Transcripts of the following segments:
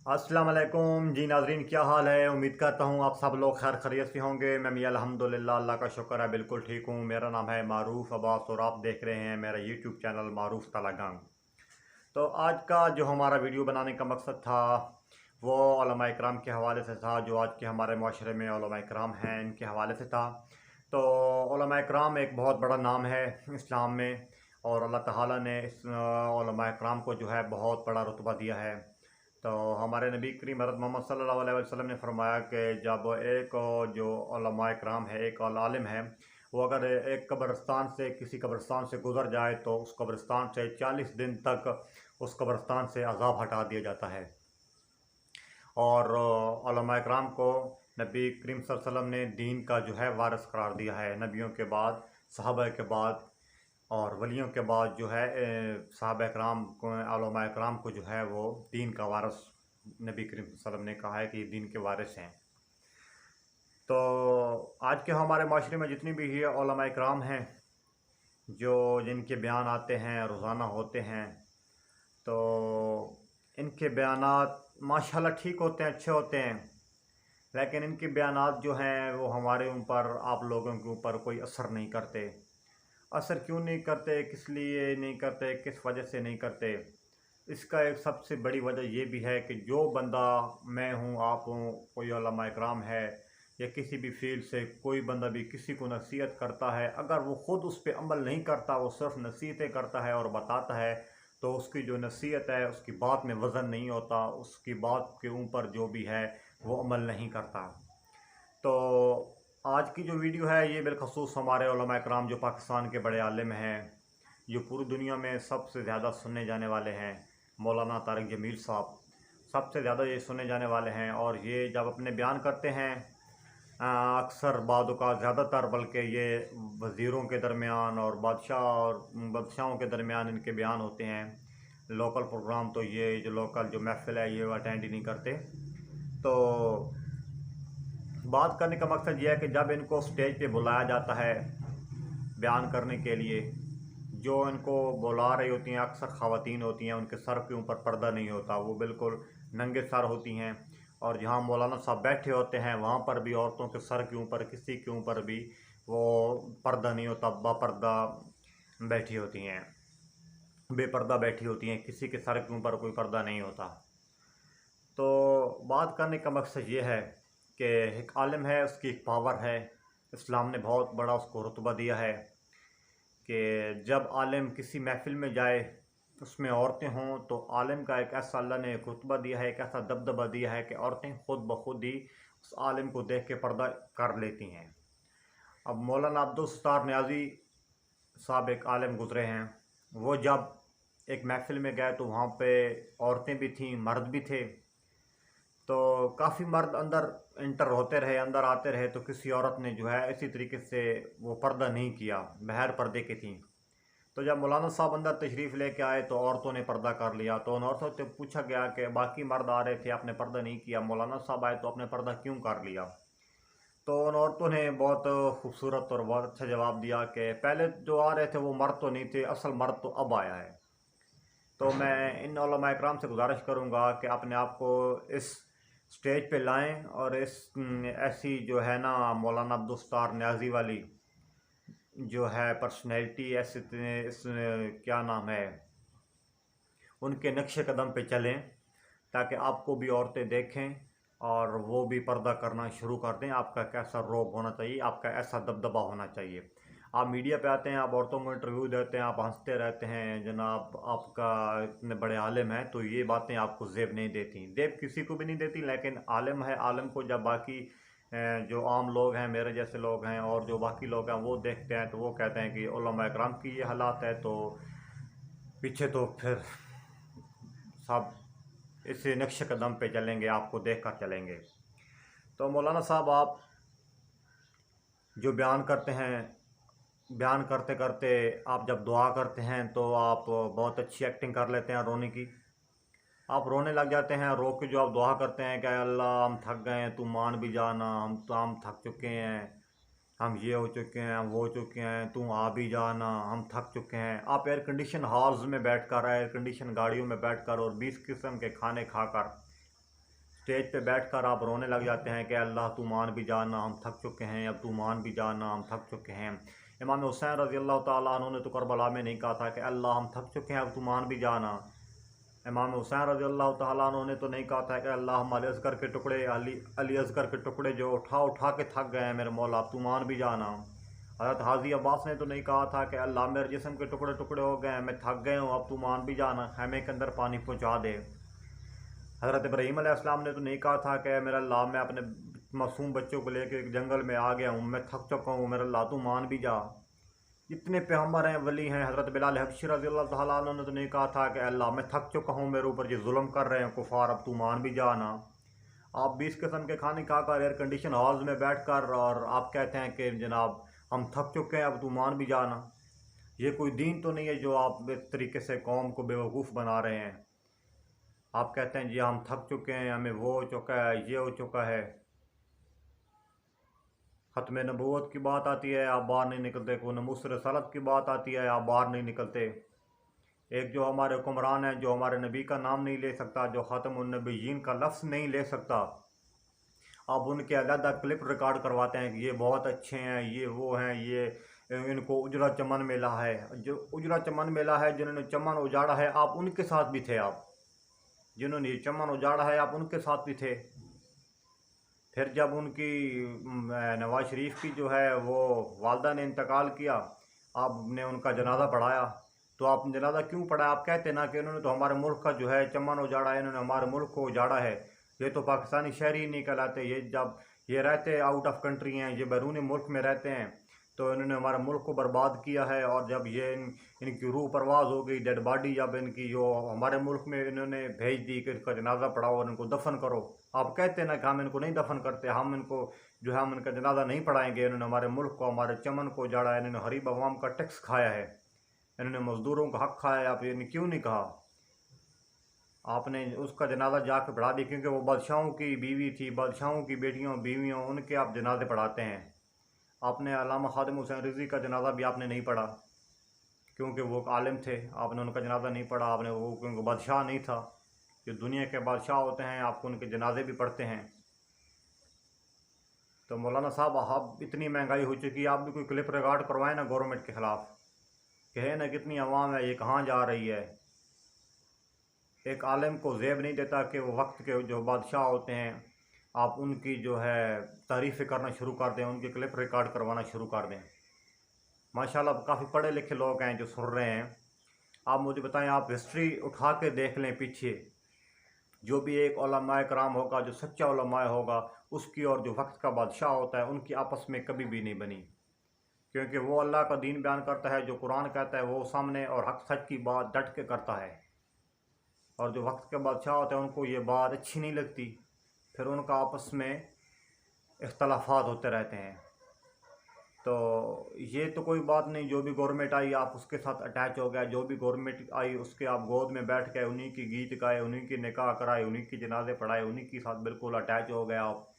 अस्सलाम वालेकुम जी नाजरीन, क्या हाल है। उम्मीद करता हूँ आप सब लोग खैर खैरियत से होंगे। मैं भी अल्हम्दुलिल्लाह, अल्लाह का शुक्र है, बिल्कुल ठीक हूँ। मेरा नाम है मारूफ अब्बास और आप देख रहे हैं मेरा यूट्यूब चैनल मारूफ तलागंग। तो आज का जो हमारा वीडियो बनाने का मकसद था वो उलमा इकराम के हवाले से था। जो आज के हमारे माशरे में उलमा इकराम हैं, इनके हवाले से था। तो उलमा इकराम एक बहुत बड़ा नाम है इस्लाम में, और अल्लाह ताला ने इस उलमा इकराम को जो है बहुत बड़ा रुतबा दिया है। तो हमारे नबी करीम हज़रत मोहम्मद सल्लल्लाहु अलैहि वसल्लम ने फरमाया कि जब एक जो उलमा इकराम है, एक आलिम है, वो अगर एक कब्रिस्तान से किसी कब्रिस्तान से गुज़र जाए तो उस कब्रिस्तान से 40 दिन तक उस कब्रिस्तान से अज़ाब हटा दिया जाता है। और उलमा इकराम को नबी करीम सल्लल्लाहु अलैहि वसल्लम ने दीन का जो है वारिस करार दिया है। नबियों के बाद, सहाबा के बाद और वलियों के बाद जो है सहाबा इकराम को, उलमा इकराम को जो है वो दीन का वारिस नबी करीम सल्लल्लाहु अलैहि वसल्लम ने कहा है कि ये दीन के वारिस हैं। तो आज के हमारे माशरे में जितनी भी ये उलमा इकराम हैं, जो जिनके बयान आते हैं, रोज़ाना होते हैं, तो इनके बयानात माशाल्लाह ठीक होते हैं, अच्छे होते हैं। लेकिन इनके बयानात जो हैं वो हमारे ऊपर, आप लोगों के ऊपर कोई असर नहीं करते। असर क्यों नहीं करते, किस लिए नहीं करते, किस वजह से नहीं करते? इसका एक सबसे बड़ी वजह ये भी है कि जो बंदा, मैं हूँ, आप हूँ, कोई उलमा इकराम है या किसी भी फील्ड से कोई बंदा भी किसी को नसीहत करता है, अगर वो ख़ुद उस पर अमल नहीं करता, वो सिर्फ नसीहतें करता है और बताता है, तो उसकी जो नसीहत है उसकी बात में वज़न नहीं होता, उसकी बात के ऊपर जो भी है वो अमल नहीं करता। तो आज की जो वीडियो है ये बिलखसूस हमारे उलमा इकराम जो पाकिस्तान के बड़े आलिम हैं, जो पूरी दुनिया में सबसे ज़्यादा सुनने जाने वाले हैं, मौलाना तारिक जमील साहब सबसे ज़्यादा ये सुने जाने वाले हैं। और ये जब अपने बयान करते हैं, अक्सर बादों का ज़्यादातर, बल्कि ये वज़ीरों के दरमियान और बादशाहों के दरमियान इनके बयान होते हैं। लोकल प्रोग्राम तो ये जो लोकल जो महफ़िल है ये अटेंड ही नहीं करते। तो बात करने का मकसद ये है कि जब इनको स्टेज पे बुलाया जाता है बयान करने के लिए, जो इनको बुला रही होती हैं अक्सर ख़वातीन होती हैं, उनके सर के ऊपर पर्दा नहीं होता, वो बिल्कुल नंगे सर होती हैं। और जहाँ मौलाना साहब बैठे होते हैं वहाँ पर भी औरतों के सर के ऊपर, किसी के ऊपर भी वो पर्दा नहीं होता, बापर्दा बैठी होती हैं, बेपर्दा बैठी होती हैं, किसी के सर के ऊपर कोई पर्दा नहीं होता। तो बात करने का मकसद ये है कि एक आलिम है, उसकी एक पावर है। इस्लाम ने बहुत बड़ा उसको रुतबा दिया है कि जब आलिम किसी महफ़िल में जाए, उसमें औरतें हों, तो आलिम का एक ऐसा, अल्लाह ने एक रुतबा दिया है, एक ऐसा दबदबा दिया है कि औरतें ख़ुद ब खुद ही उस आलिम को देख के पर्दा कर लेती हैं। अब मौलाना अब्दुल सत्तार न्याज़ी साहब एक आलिम गुज़रे हैं, वो जब एक महफ़िल में गए तो वहाँ पे औरतें भी थीं, मर्द भी थे। तो काफ़ी मर्द अंदर इंटर होते रहे, अंदर आते रहे, तो किसी औरत ने जो है इसी तरीके से वो पर्दा नहीं किया, बगैर पर्दे की थी। तो जब मौलाना साहब अंदर तशरीफ़ लेके आए तो औरतों ने पर्दा कर लिया। तो उन औरतों से पूछा गया कि बाकी मर्द आ रहे थे, आपने पर्दा नहीं किया, मौलाना साहब आए तो आपने पर्दा क्यों कर लिया? तो उन औरतों ने बहुत खूबसूरत और बहुत अच्छा जवाब दिया कि पहले जो आ रहे थे वो मर्द तो नहीं थे, असल मर्द तो अब आया है। तो मैं इन उलमा इकराम से गुजारिश करूँगा कि अपने आप को इस स्टेज पे लाएं और इस ऐसी जो है ना मौलाना अब्दुल सत्तार न्याज़ी वाली जो है पर्सनैलिटी, ऐसे इस क्या नाम है, उनके नक्शे कदम पे चलें, ताकि आपको भी औरतें देखें और वो भी पर्दा करना शुरू कर दें। आपका कैसा रोब होना चाहिए, आपका ऐसा दबदबा होना चाहिए। आप मीडिया पे आते हैं, आप औरतों को इंटरव्यू देते हैं, आप हंसते रहते हैं, जनाब आपका इतने बड़े आलिम हैं, तो ये बातें आपको ज़ेब नहीं देती, ज़ेब किसी को भी नहीं देती। लेकिन आलिम है, आलिम को जब बाकी जो आम लोग हैं, मेरे जैसे लोग हैं और जो बाकी लोग हैं वो देखते हैं, तो वो कहते हैं कि उलमा इकराम की ये हालात है, तो पीछे तो फिर सब इसी नक्शे कदम पे चलेंगे, आपको देख कर चलेंगे। तो मौलाना साहब, आप जो बयान करते हैं, बयान करते करते आप जब दुआ करते हैं तो आप बहुत अच्छी एक्टिंग कर लेते हैं रोने की। आप रोने लग जाते हैं, रो के जो आप दुआ करते हैं कि अल्लाह हम थक गए हैं, तू मान भी जाना, हम थक चुके हैं, हम ये हो चुके हैं, हम वो हो चुके हैं, तू आ भी जाना, हम थक चुके हैं। आप एयर कंडीशन हॉल्स में बैठकर, एयर कंडीशन गाड़ियों में बैठकर और 20 किस्म के खाने खाकर स्टेज पे बैठकर आप रोने लग जाते हैं कि अल्लाह तू मान भी जाना, हम थक चुके हैं, अब तू मान भी जाना, हम थक चुके हैं। इमाम हुसैन रज़ी अल्लाह ताला अन्हु ने तो करबला में नहीं कहा था कि अल्लाह हम थक चुके हैं, अब तू मान भी जाना। इमाम हुसैन रज़ी अल्लाह ताला अन्हु ने तो नहीं कहा था कि अल्लाह हम अली असगर के टुकड़े, अली असगर के टुकड़े जो उठा उठा के थक गए हैं मेरे मौला, अब तू मान भी जाना। हज़रत हाजी अब्बास ने तो नहीं कहा था कि अल्लाह मेरे जिस्म के टुकड़े टुकड़े हो गए हैं, मैं थक गए हूँ, अब तू मान भी जाना, खैमे के अंदर पानी पहुँचा दे। हज़रत इब्राहीम अलैहिस्सलाम ने तो नहीं कहा था कि मेरा अल्लाह मैं अपने मासूम बच्चों को लेकर जंगल में आ गया हूँ, मैं थक चुका हूँ, मेरा अल्लाह तू मान भी जा। जितने पैगम्बर हैं, वली हैं, हज़रत बिलाल हबशी रज़ी अल्लाह तआला अन्हु ने तो नहीं कहा था कि अल्लाह मैं थक चुका हूँ, मेरे ऊपर जो जुल्म कर रहे हैं कुफार, अब तू मान भी जाना। आप 20 किस्म के खाने खाकर एयर कंडीशन हॉल्स में बैठकर और आप कहते हैं कि जनाब हम थक चुके हैं, अब तू मान भी जाना। ये कोई दीन तो नहीं है जो आप इस तरीके से कौम को बेवकूफ़ बना रहे हैं। आप कहते हैं जी हम थक चुके हैं, हमें वो हो चुका है, ये हो चुका है। ख़त्म नबूवत की बात आती है आप बाहर नहीं निकलते, कोई नमूस रसालत की बात आती है आप बाहर नहीं निकलते। एक जो हमारे हुक्मरान है, जो हमारे नबी का नाम नहीं ले सकता, जो ख़ातमुन्नबिय्यीन का लफ्ज़ नहीं ले सकता, आप उनके अलग क्लिप रिकॉर्ड करवाते हैं कि ये बहुत अच्छे हैं, ये वो हैं, ये इनको उजरा चमन मिला है। जो उजरा चमन मिला है, जिन्होंने चमन उजाड़ा है, आप उनके साथ भी थे। आप जिन्होंने ये चमन उजाड़ा है, आप उनके साथ भी थे। फिर जब उनकी नवाज शरीफ की जो है वो वालदा ने इंतकाल किया, आपने उनका जनाजा पढ़ाया, तो आप जनाजा क्यों पढ़ा? आप कहते ना कि इन्होंने तो हमारे मुल्क का जो है चमन उजाड़ा है, इन्होंने हमारे मुल्क को उजाड़ा है, ये तो पाकिस्तानी शहरी ही नहीं कहलाते। ये जब ये रहते आउट ऑफ कंट्री हैं, ये बैरून मुल्क में रहते हैं, तो इन्होंने हमारे मुल्क को बर्बाद किया है। और जब ये इनकी रूह परवाज हो गई, डेड बॉडी जब इनकी जो हमारे मुल्क में इन्होंने भेज दी कि इसका जनाजा पढ़ाओ और इनको दफन करो, आप कहते हैं ना कि हम इनको नहीं दफन करते, हम इनको जो है हम इनका जनाजा नहीं पढ़ाएंगे, इन्होंने हमारे मुल्क को, हमारे चमन को उजाड़ा है, इन्होंने गरीब अवाम का टैक्स खाया है, इन्होंने मज़दूरों का हक खाया है। आप ये क्यों नहीं कहा? आपने उसका जनाजा जाके पढ़ा दी, क्योंकि वो बादशाहों की बीवी थी, बादशाहों की बेटियों बीवियों, उनके आप जनाजे पढ़ाते हैं। आपने अल्लामा खादिम हुसैन रिज़वी का जनाजा भी आपने नहीं पढ़ा, क्योंकि वो आलिम थे, आपने उनका जनाजा नहीं पढ़ा। आपने वो क्योंकि बादशाह नहीं था, जो दुनिया के बादशाह होते हैं आपको उनके जनाजे भी पढ़ते हैं। तो मौलाना साहब आप इतनी महंगाई हो चुकी है, आप भी कोई क्लिप रिकॉर्ड करवाएं ना गवर्नमेंट के ख़िलाफ़, कहे ना कितनी आवाम है, ये कहाँ जा रही है। एक आलिम को ज़ेब नहीं देता कि वो वक्त के जो बादशाह होते हैं आप उनकी जो है तारीफ़ें करना शुरू कर दें, उनके क्लिप रिकॉर्ड करवाना शुरू कर दें। माशाल्लाह काफ़ी पढ़े लिखे लोग हैं जो सुन रहे हैं। आप मुझे बताएं, आप हिस्ट्री उठा के देख लें पीछे, जो भी एक उलमाए कराम होगा, जो सच्चा उलमाए होगा, उसकी और जो वक्त का बादशाह होता है उनकी आपस में कभी भी नहीं बनी। क्योंकि वो अल्लाह का दीन बयान करता है, जो कुरान कहता है वो सामने और हक सच की बात डट के करता है। और जो वक्त के बादशाह होते हैं उनको ये बात अच्छी नहीं लगती, फिर उनका आपस में इख्तलाफात होते रहते हैं। तो ये तो कोई बात नहीं, जो भी गवर्नमेंट आई आप उसके साथ अटैच हो गए, जो भी गवर्नमेंट आई उसके आप गोद में बैठ गए, उन्हीं की गीत गाए, उन्हीं की निकाह कराए, उन्हीं की जनाजे पढ़ाए, उन्हीं के साथ बिल्कुल अटैच हो गए आप।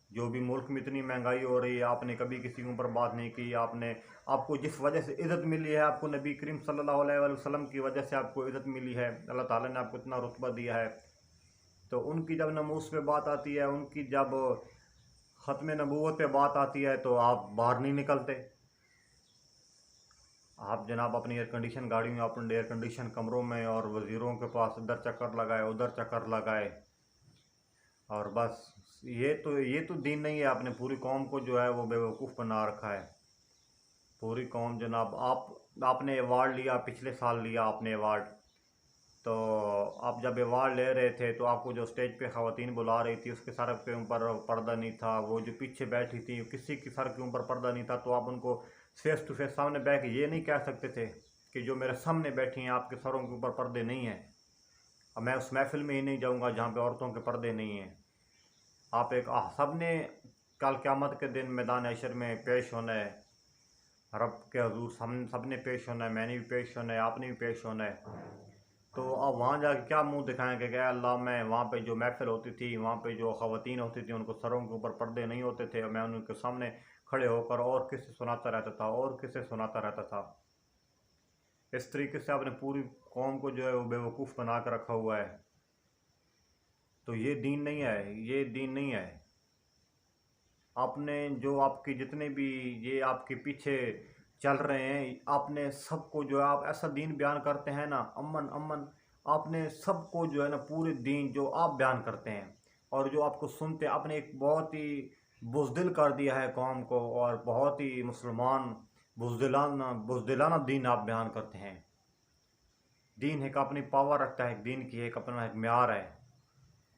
जो भी मुल्क में इतनी महंगाई हो रही है, आपने कभी किसी के ऊपर बात नहीं की। आपने आपको जिस वजह से इज़्ज़त मिली है, आपको नबी करीम सल्लल्लाहु अलैहि वसल्लम की वजह से आपको इज़्ज़त मिली है, अल्लाह ताला ने आपको इतना रुतबा दिया है। तो उनकी जब नमूस पे बात आती है, उनकी जब ख़त्म नबूवत पे बात आती है, तो आप बाहर नहीं निकलते। आप जनाब अपनी एयर कंडीशन गाड़ी में, अपने एयर कंडीशन कमरों में, और वज़ीरों के पास इधर चक्कर लगाए उधर चक्कर लगाए, और बस ये तो दीन नहीं है। आपने पूरी कौम को जो है वो बेवकूफ़ बना रखा है। पूरी कौम जनाब आपने अवार्ड लिया, पिछले साल लिया आपने अवार्ड, तो आप जब अवार्ड ले रहे थे तो आपको जो स्टेज पे ख़वातीन बुला रही थी उसके सर के ऊपर पर्दा नहीं था, वो जो पीछे बैठी थी किसी के सर के ऊपर पर्दा नहीं था, तो आप उनको फेस टू फेस सामने बैठ के ये नहीं कह सकते थे कि जो मेरे सामने बैठी हैं आपके सरों के ऊपर पर्दे नहीं हैं, अब मैं उस महफिल में ही नहीं जाऊंगा जहाँ पे औरतों के पर्दे नहीं हैं। आप एक सब ने कल क़यामत के दिन मैदान हशर में पेश होना है, रब के हजूर सब ने पेश होना है, मैंने भी पेश होना है, आपने भी पेश होना है। तो अब वहाँ जाके क्या मुंह दिखाएंगे कि अल्लाह मैं वहाँ पे जो महफिल होती थी, वहाँ पे जो ख़वातीन होती थी उनको सरों के ऊपर पर्दे नहीं होते थे, मैं उनके सामने खड़े होकर और किससे सुनाता रहता था और किससे सुनाता रहता था। इस तरीके से आपने पूरी कौम को जो है वो बेवकूफ़ बना कर रखा हुआ है। तो ये दीन नहीं है, ये दीन नहीं है। आपने जो आपके जितने भी ये आपके पीछे चल रहे हैं, आपने सबको जो है आप ऐसा दीन बयान करते हैं ना, अमन अमन, आपने सबको जो है ना पूरे दीन जो आप बयान करते हैं और जो आपको सुनते हैं, आपने एक बहुत ही बुज़दिल कर दिया है कौम को, और बहुत ही मुसलमान बुज़दिलाना दीन आप बयान करते हैं। दीन एक अपनी पावर रखता है, दीन की एक अपना एक म्यार है,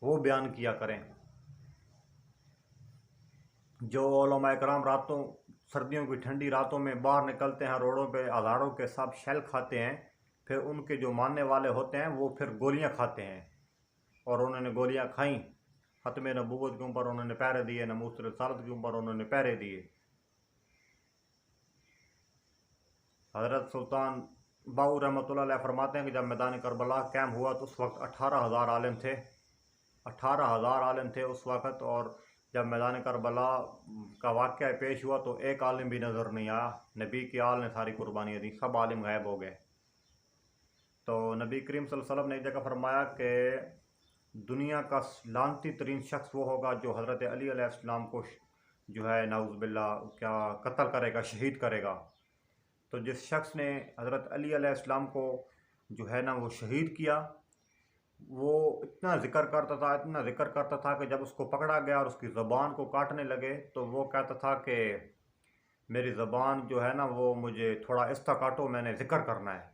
वो बयान किया करें। जो उलमा कराम रातों, सर्दियों की ठंडी रातों में बाहर निकलते हैं, रोडों पे हज़ारों के साथ शेल खाते हैं, फिर उनके जो मानने वाले होते हैं वो फिर गोलियां खाते हैं, और उन्होंने गोलियां खाई, ख़त्म नबूवत के ऊपर उन्होंने पहरे दिए, नमूस रसालत के ऊपर उन्होंने पहरे दिए। हज़रत सुल्तान बाऊ रहमतुल्लाह अलैह फरमाते हैं कि जब मैदान करबला कैम हुआ तो उस वक्त 18,000 आलिम थे, 18,000 आलिम थे उस वक़्त। और जब मैदान करबला का वाक़या पेश हुआ तो एक आलिम भी नज़र नहीं आया। नबी की आल ने सारी कुर्बानियाँ दी, सब आलिम गायब हो गए। तो नबी करीम सल्लल्लाहु अलैहि वसल्लम ने एक जगह फरमाया कि दुनिया का लानती तरीन शख्स वो होगा जो हज़रत अली अलैहिस्सलाम को जो है नाउज़ बिल्लाह क्या कत्ल करेगा, शहीद करेगा। तो जिस शख्स ने हज़रत अली अलैहिस्सलाम को जो है ना वो शहीद किया, वो इतना ज़िक्र करता था, इतना ज़िक्र करता था कि जब उसको पकड़ा गया और उसकी ज़बान को काटने लगे तो वो कहता था कि मेरी ज़बान जो है ना वो मुझे थोड़ा इस्ता काटो, मैंने ज़िक्र करना है।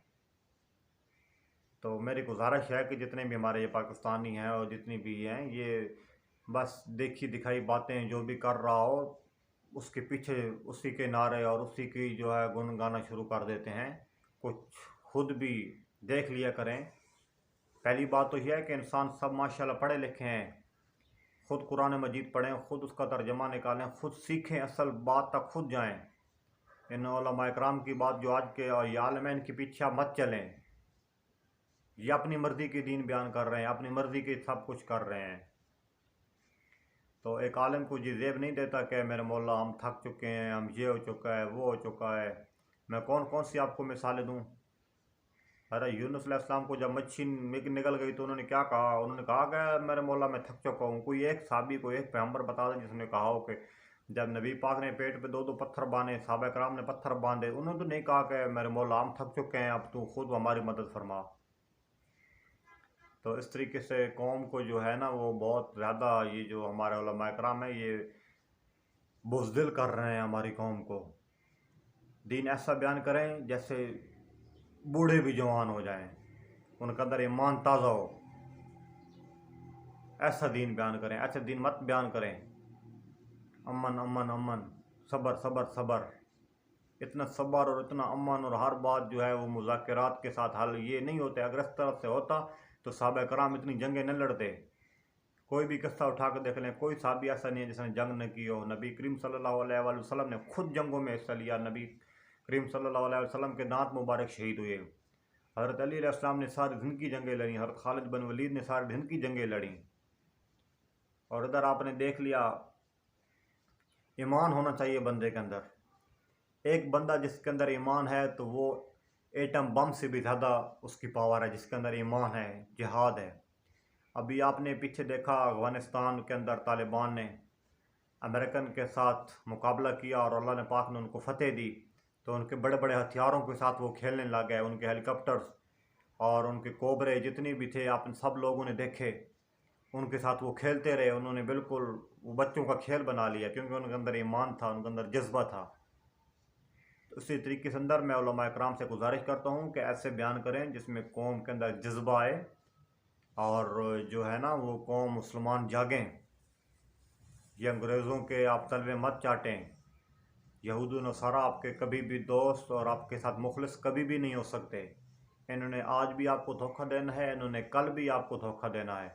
तो मेरी गुजारिश है कि जितने भी हमारे ये पाकिस्तानी हैं और जितनी भी हैं, ये बस देखी दिखाई बातें जो भी कर रहा हो उसके पीछे उसी के नारे और उसी की जो है गुन गाना शुरू कर देते हैं। कुछ खुद भी देख लिया करें। पहली बात तो यह है कि इंसान सब माशाल्लाह पढ़े लिखे हैं, ख़ुद कुरान मजीद पढ़ें, ख़ुद उसका तर्जमा निकालें, ख़ुद सीखें, असल बात तक खुद जाएं। इन उलमा इकराम की बात जो आज के और ये आलिम हैं, इनके पीछे आप मत चलें। ये अपनी मर्ज़ी के दीन बयान कर रहे हैं, अपनी मर्ज़ी के सब कुछ कर रहे हैं। तो एक आलिम को ये ज़ेब नहीं देता कि मेरे मौला हम थक चुके हैं, हम ये हो चुका है, वो हो चुका है। मैं कौन कौन सी आपको मिसालें दूँ। अरे यूनुस अलैहिस्सलाम को जब मच्छी निकल गई तो उन्होंने क्या कहा, उन्होंने कहा कि मेरे मौला मैं थक चुका हूँ। कोई एक साहबी, कोई एक पैगंबर बता दें जिसने कहा हो कि जब नबी पाक ने पेट पे दो दो पत्थर बांधे, सहाबा कराम ने पत्थर बांधे, उन्होंने तो नहीं कहा कि मेरे मौला हम थक चुके हैं, अब तू खुद हमारी मदद फरमा। तो इस तरीके से कौम को जो है ना वो बहुत ज़्यादा ये जो हमारे उलमा इकराम है ये बुज़दिल कर रहे हैं हमारी कौम को। दीन ऐसा बयान करें जैसे बूढ़े भी जवान हो जाएं, उनके अंदर ईमान ताज़ा हो, ऐसा दीन बयान करें। ऐसा दीन मत बयान करें अमन अमन अमन, सबर सबर सबर। इतना सबर और इतना अमन और हर बात जो है वो मुज़ाकरात के साथ हल ये नहीं होते। अगर इस तरफ से होता तो सहाबा कराम इतनी जंगें न लड़ते। कोई भी किस्सा उठा कर देख लें, कोई साहबी ऐसा नहीं है जिसने जंग न की हो। नबी करीम सल्लल्लाहु अलैहि वसल्लम ने खुद जंगों में हिस्सा लिया। नबी करीम सल्लल्लाहु अलैहि वसल्लम के दांत मुबारक शहीद हुए। हज़रत अली अलैहिस्सलाम ने सारे दिन की जंगें लड़ी, हज़रत खालिद बिन वलीद ने सारे दिन की जंगें लड़ी। और इधर आपने देख लिया, ईमान होना चाहिए बंदे के अंदर। एक बंदा जिसके अंदर ईमान है तो वो एटम बम से भी ज़्यादा उसकी पावर है, जिसके अंदर ईमान है, जिहाद है। अभी आपने पीछे देखा अफ़गानिस्तान के अंदर तालिबान ने अमेरिकन के साथ मुकाबला किया और अल्लाह ने पाक ने उनको फतेह दी। तो उनके बड़े बड़े हथियारों के साथ वो खेलने लग गए। उनके हेलीकॉप्टर्स और उनके कोबरे जितने भी थे, आप सब लोगों ने देखे, उनके साथ वो खेलते रहे। उन्होंने बिल्कुल वो बच्चों का खेल बना लिया, क्योंकि उनके अंदर ईमान था, उनके अंदर जज्बा था। तो इसी तरीके से अंदर मैं उलमा इकराम से गुजारिश करता हूँ कि ऐसे बयान करें जिसमें कौम के अंदर जज्बा आए और जो है ना वो कौम मुसलमान जागें। ये अंग्रेज़ों के आप तलवे मत चाटें। यहूद नसारा आपके कभी भी दोस्त और आपके साथ मुखलिस कभी भी नहीं हो सकते। इन्होंने आज भी आपको धोखा देना है, इन्होंने कल भी आपको धोखा देना है।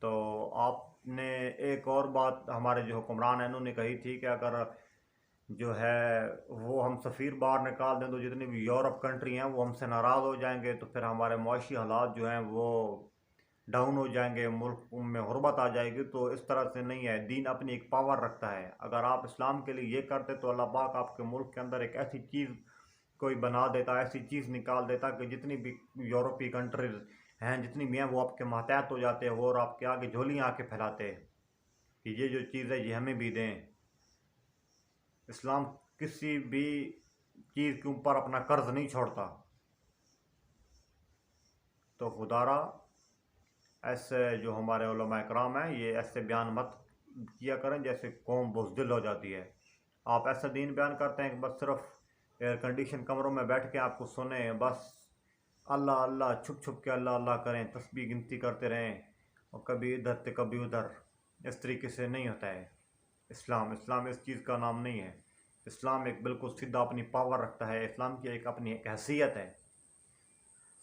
तो आपने एक और बात हमारे जो हुक्मरान हैं उन्होंने कही थी कि अगर जो है वो हम सफ़ीर बाहर निकाल दें तो जितनी भी यूरोप कंट्री हैं वो हमसे नाराज़ हो जाएंगे, तो फिर हमारे मुआशी हालात जो हैं वो डाउन हो जाएंगे, मुल्क में गुर्बत आ जाएगी। तो इस तरह से नहीं है। दीन अपनी एक पावर रखता है। अगर आप इस्लाम के लिए ये करते तो अल्लाह पाक आपके मुल्क के अंदर एक ऐसी चीज़ कोई बना देता, ऐसी चीज़ निकाल देता कि जितनी भी यूरोपीय कंट्रीज हैं जितनी भी हैं वो आपके मातहत हो जाते हैं और आपके आगे झोलियाँ आके फैलाते हैं कि ये जो चीज़ है ये हमें भी दें। इस्लाम किसी भी चीज़ के ऊपर अपना कर्ज नहीं छोड़ता। तो खुदारा ऐसे जो हमारे उलमा इकराम हैं ये ऐसे बयान मत किया करें जैसे कौम बुज़दिल हो जाती है। आप ऐसा दीन बयान करते हैं कि बस सिर्फ एयर कंडीशन कमरों में बैठ के आपको सुने, बस अल्लाह अल्लाह छुप छुप के अल्लाह अल्लाह करें, तस्बीह गिनती करते रहें और कभी इधर तो कभी उधर। इस तरीके से नहीं होता है इस्लाम इस चीज़ का नाम नहीं है। इस्लाम एक बिल्कुल सीधा अपनी पावर रखता है। इस्लाम की एक अपनी एक हैसियत है।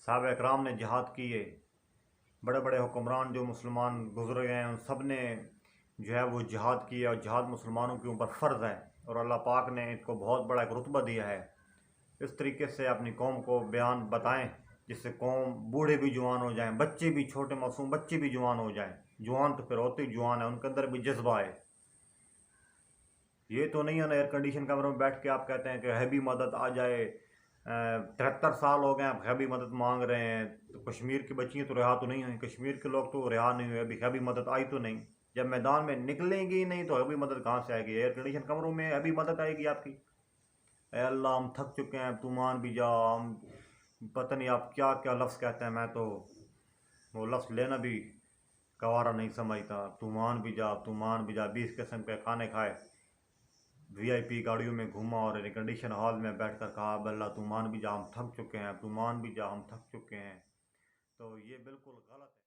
साहबा इकराम ने जिहाद किए, बड़े बड़े हुक्मरान जो मुसलमान गुजर गए हैं उन सब ने जो है वो जिहाद किया और जिहाद मुसलमानों के ऊपर फ़र्ज़ है और अल्लाह पाक ने इसको बहुत बड़ा एक रुतबा दिया है। इस तरीके से अपनी कौम को बयान बताएं जिससे कौम बूढ़े भी जवान हो जाएं, बच्चे भी, छोटे मासूम बच्चे भी जवान हो जाएं। जवान तो फिर होते ही जवान है, उनके अंदर भी जज्बा है। ये तो नहीं है ना एयर कंडीशन कमरों में बैठ के आप कहते हैं कि हैवी मदद आ जाए। 73 साल हो गए आप हैवी मदद मांग रहे हैं। तो कश्मीर की बच्चियाँ तो रिहा तो नहीं हुई, कश्मीर के लोग तो रिहा नहीं हुए, अभी हैवी मदद आई तो नहीं। जब मैदान में निकलेंगी नहीं तो हैवी मदद कहाँ से आएगी? एयर कंडीशन कमरों में हैवी मदद आएगी आपकी? ए अल्लाह हम थक चुके हैं, तू मान भी जा। हम पता नहीं आप क्या क्या लफ्ज़ कहते हैं, मैं तो वो लफ्ज़ लेना भी गवारा नहीं समझता। तू मान भी जा, तू मान भी जा। 20 किस्म के खाने खाए, वीआईपी गाड़ियों में घूमा और एयर कंडीशन हॉल में बैठकर कहा अल्लाह तू मान भी जा हम थक चुके हैं, तू मान भी जा हम थक चुके हैं। तो ये बिल्कुल गलत है।